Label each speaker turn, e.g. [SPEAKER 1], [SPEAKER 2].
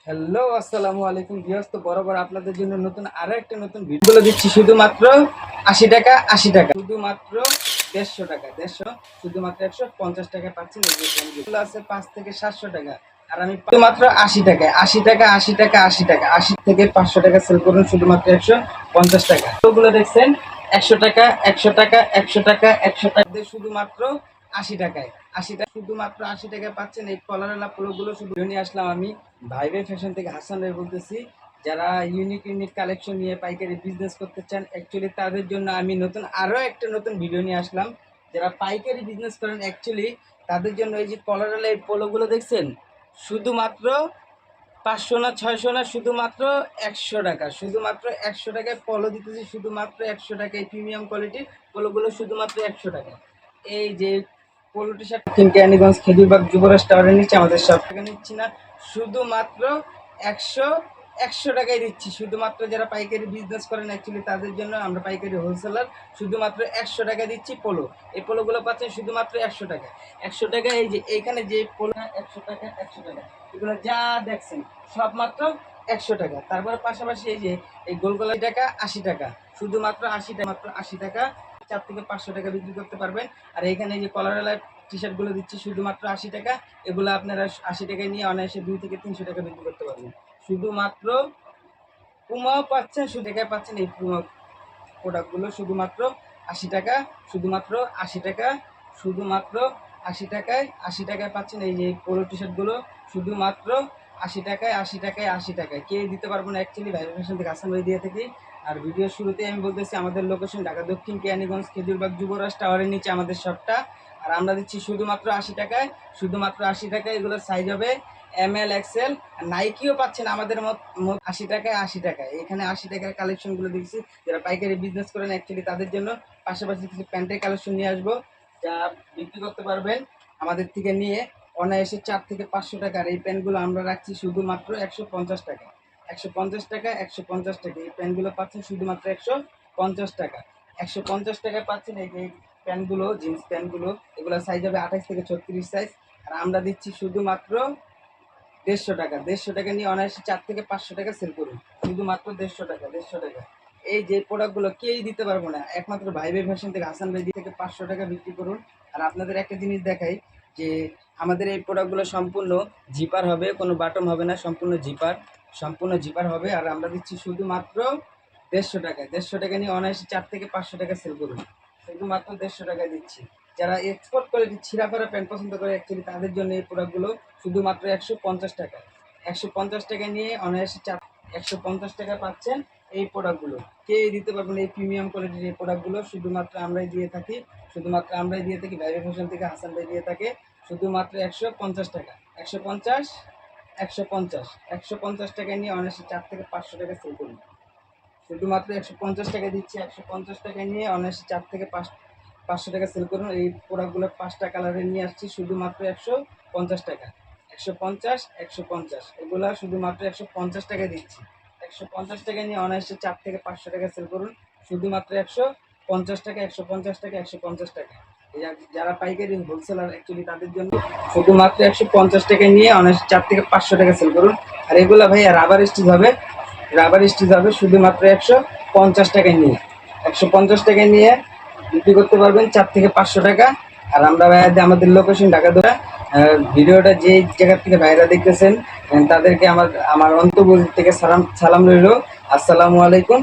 [SPEAKER 1] Hello, আসসালামু আলাইকুম viewers. তো বরাবর আপনাদের জন্য নতুন আরো একটা নতুন ভিডিও দিচ্ছি। শুধুমাত্র 80 টাকা, 80 টাকা, শুধুমাত্র 150 টাকা, 150, শুধুমাত্র 150 টাকা পাচ্ছেন। এই যে পেনগুলো আছে 5 থেকে 700 টাকা, আর আমি শুধুমাত্র 80 টাকায়, 80 টাকা, 80 টাকা, 80 টাকা, 80 থেকে 500 টাকা সেল করুন শুধুমাত্র 150 টাকা। ওগুলো দেখছেন 100 টাকা, 100 টাকা, 100 টাকা, 100 টাকা, শুধুমাত্র 80 টাকায়, 80 টাকা, শুধুমাত্র 80 টাকায় পাচ্ছেন এই কলারওয়ালা পোলোগুলো। শুধু নিয়ে আসলাম আমি ভাই ভাই ফ্যাশন থেকে, হাসান ভাই বলতেছি। যারা ইউনিক ইউনিক কালেকশন নিয়ে পাইকারি বিজনেস করতে চান, অ্যাকচুয়ালি তাদের জন্য আমি আরও একটা নতুন ভিডিও নিয়ে আসলাম। যারা পাইকারি বিজনেস করেন অ্যাকচুয়ালি তাদের জন্য এই যে কলারওয়ালা এই পোলোগুলো দেখছেন, শুধুমাত্র 500 না 600 না, শুধুমাত্র 100 টাকা, শুধুমাত্র 100 টাকায় পলো দিতেছি, শুধুমাত্র 100 টাকায় প্রিমিয়াম কোয়ালিটির পোলোগুলো শুধুমাত্র 100 টাকা। এই যে polo T shirt Keraniganj Khejurbag Jubaraj টাওয়ারের নিচে আমাদের সব টাকা নিচ্ছি না, শুধুমাত্র 100 100 টাকায় দিচ্ছি। শুধুমাত্র যারা পাইকারি বিজনেস করেন অ্যাকচুয়ালি তাদের জন্য আমরা পাইকারি হোলসেলার, শুধুমাত্র 100 টাকা দিচ্ছি পোলো। এই পোলোগুলো পাচ্ছেন শুধুমাত্র 100 টাকা, 100 টাকা। এই যে এইখানে যে পোলো 100 টাকা, 100 টাকা, এগুলো যা দেখছেন সব মাত্র 100 টাকা। তারপরে পাশাপাশি এই যে এই গোলগোলা টাকা 80 টাকা, শুধুমাত্র 80 টাকা, মাত্র 80 টাকা, 4 থেকে 500 টাকা বিক্রি করতে পারবেন। আর এখানে যে কলারওয়ালা টি শার্টগুলো দিচ্ছি শুধুমাত্র 80 টাকা, এগুলো আপনারা 80 টাকায় নিয়ে অনায়াসে 2 থেকে 300 টাকা বিক্রি করতে পারবেন। শুধুমাত্র পুমাও পাচ্ছেন, টাকায় পাচ্ছেন এই পুমা প্রোডাক্টগুলো শুধুমাত্র 80 টাকা, শুধুমাত্র 80 টাকা, শুধুমাত্র 80 টাকায়, 80 টাকায় পাচ্ছেন এই যে পোলো টি শার্টগুলো শুধুমাত্র 80 টাকায়, 80 টাকায়, 80 টাকায়। কে দিতে পারবো না অ্যাকচুয়ালি ভাই ফ্যাশন থেকে, আসাম ভাই দিয়ে থাকি। আর ভিডিওর শুরুতেই আমি বলতেছি আমাদের লোকেশন ঢাকা দক্ষিণ কেরানীগঞ্জ খেজুরবাগ যুবরাজ টাওয়ারের নিচে আমাদের শপটা। আর আমরা দিচ্ছি শুধুমাত্র 80 টাকায়, শুধুমাত্র 80 টাকায়। এগুলোর সাইজ হবে ML XL, নাইকিও পাচ্ছেন আমাদের মত 80 টাকায়, 80 টাকায়। এখানে 80 টাকার কালেকশনগুলো দেখছি যারা পাইকারি বিজনেস করেন অ্যাকচুয়ালি তাদের জন্য। পাশাপাশি কিছু প্যান্টের কালেকশন নিয়ে আসবো যা বিক্রি করতে পারবেন আমাদের থেকে নিয়ে অনায়াসে 4 থেকে 500 টাকা। আর এই প্যান্টগুলো আমরা রাখছি শুধুমাত্র 150 টাকা, 150 টাকা, 150 টাকা। এই প্যান্টগুলো পাচ্ছেন শুধুমাত্র 150 টাকা, 150 টাকায় পাচ্ছেন এই যে প্যান্টগুলো, জিন্স প্যান্টগুলো। এগুলো সাইজ হবে 28 থেকে 36 সাইজ। আর আমরা দিচ্ছি শুধুমাত্র 150 টাকা, 150 টাকা নিয়ে অনায়াসে 4 থেকে 500 টাকা সেল করুন শুধুমাত্র 150 টাকা, 150 টাকা। এই যে প্রোডাক্টগুলো কেউই দিতে পারবো না, একমাত্র ভাই ভাই ফ্যাশন থেকে, হাসান ভাই থেকে 500 টাকা বিক্রি করুন। আর আপনাদের একটা জিনিস দেখাই যে আমাদের এই প্রোডাক্টগুলো সম্পূর্ণ জিপার হবে, কোনো বাটম হবে না, সম্পূর্ণ জিপার, সম্পূর্ণ জিপার হবে। আর আমরা দিচ্ছি শুধুমাত্র 150 টাকা, 150 টাকা নিয়ে অনায়াসে 4 থেকে 500 টাকা সেল করুন শুধুমাত্র 150 টাকা দিচ্ছি। যারা এক্সপোর্ট কোয়ালিটি ছিঁড়াফাড়া প্যান্ট পছন্দ করে অ্যাকচুয়ালি তাদের জন্য এই প্রোডাক্টগুলো শুধুমাত্র 150 টাকা, 150 টাকা নিয়ে অনায়াসে 150 টাকা পাচ্ছেন এই প্রোডাক্টগুলো। কে দিতে পারবেন এই প্রিমিয়াম কোয়ালিটির এই প্রোডাক্টগুলো? শুধুমাত্র আমরাই দিয়ে থাকি, শুধুমাত্র আমরাই দিয়ে থাকি। ভাইরা ফ্যাশন থেকে হাসান ভাই দিয়ে থাকে শুধুমাত্র 150 টাকা, 150, 150, 150 টাকা নিয়ে অনায়াসে 4 থেকে 500 টাকা সেল করুন শুধুমাত্র 150 টাকা দিচ্ছি। 150 টাকা নিয়ে অনায়াসে 4 থেকে 500 টাকা সেল করুন। এই প্রোডাক্টগুলো 5টা কালারে নিয়ে আসছি শুধুমাত্র 150 টাকা, 150, 150, এগুলো শুধুমাত্র 150 টাকা দিচ্ছি। 150 টাকা নিয়ে অনায়াসে 4 থেকে 500 টাকা সেল করুন শুধুমাত্র 150 টাকা, 150 টাকা, 150 টাকা। যারা পাইকারি হোলসেলার অ্যাকচুয়ালি তাদের জন্য শুধুমাত্র 150 টাকা নিয়ে অনায়াসে 4 থেকে 500 টাকা সেল করুন। আর এগুলো ভাইয়া রাবার স্টিচ হবে, রাবার স্টিচ হবে শুধুমাত্র 150 টাকা নিয়ে, 150 টাকা নিয়ে বিক্রি করতে পারবেন 4 থেকে 500 টাকা। আর আমরা ভাইয়াদের আমাদের লোকেশন ঢাকা দোরা। ভিডিওটা যে জায়গা থেকে ভাইরা দেখতেছেন তাদেরকে আমার অন্তর্বর্তী থেকে সালাম রইল। আসসালামু আলাইকুম।